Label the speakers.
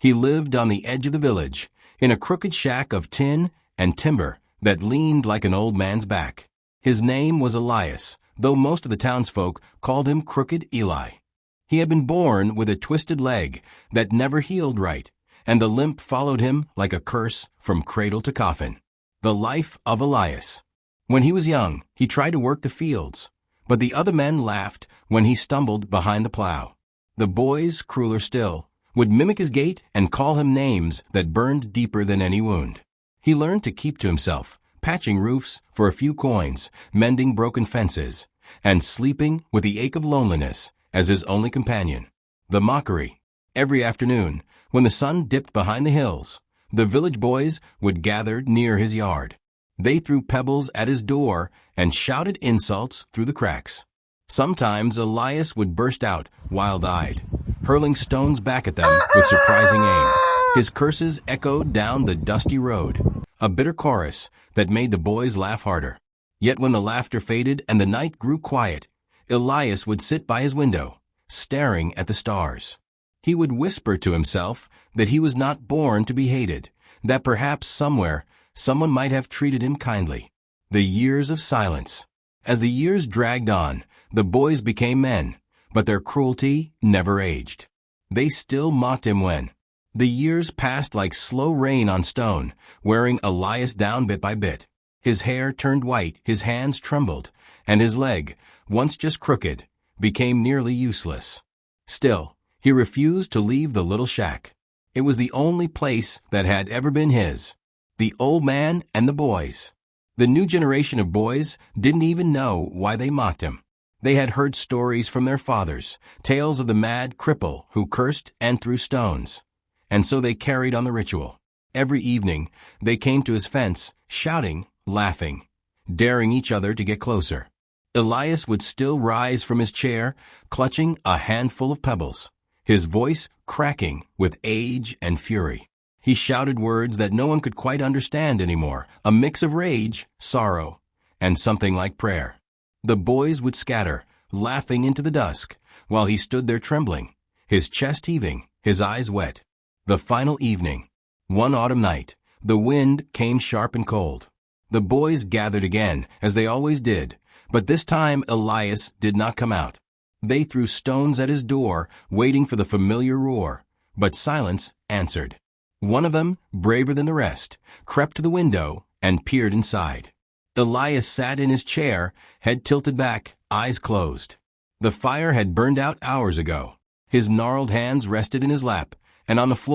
Speaker 1: He lived on the edge of the village, in a crooked shack of tin and timber that leaned like an old man's back. His name was Elias, though most of the townsfolk called him Crooked Eli. He had been born with a twisted leg that never healed right, and the limp followed him like a curse from cradle to coffin. The life of Elias. When he was young, he tried to work the fields, but the other men laughed when he stumbled behind the plow. The boys, crueler still, would mimic his gait and call him names that burned deeper than any wound. He learned to keep to himself, patching roofs for a few coins, mending broken fences, and sleeping with the ache of loneliness as his only companion. The mockery. Every afternoon, when the sun dipped behind the hills, the village boys would gather near his yard. They threw pebbles at his door and shouted insults through the cracks. Sometimes Elias would burst out, wild-eyed, hurling stones back at them with surprising aim. His curses echoed down the dusty road, a bitter chorus that made the boys laugh harder. Yet when the laughter faded and the night grew quiet, Elias would sit by his window, staring at the stars. He would whisper to himself that he was not born to be hated, that perhaps somewhere someone might have treated him kindly. The years of silence. As the years dragged on, the boys became men, but their cruelty never aged. They still mocked him when the years passed like slow rain on stone, wearing Elias down bit by bit. His hair turned white, his hands trembled, and his leg, once just crooked, became nearly useless. Still, he refused to leave the little shack. It was the only place that had ever been his. The old man and the boys. The new generation of boys didn't even know why they mocked him. They had heard stories from their fathers, tales of the mad cripple who cursed and threw stones. And so they carried on the ritual. Every evening, they came to his fence, shouting, laughing, daring each other to get closer. Elias would still rise from his chair, clutching a handful of pebbles, his voice cracking with age and fury. He shouted words that no one could quite understand anymore, a mix of rage, sorrow, and something like prayer. The boys would scatter, laughing into the dusk, while he stood there trembling, his chest heaving, his eyes wet. The final evening. One autumn night, the wind came sharp and cold. The boys gathered again, as they always did, but this time Elias did not come out. They threw stones at his door, waiting for the familiar roar, but silence answered. One of them, braver than the rest, crept to the window and peered inside. Elias sat in his chair, head tilted back, eyes closed. The fire had burned out hours ago. His gnarled hands rested in his lap, and on the floor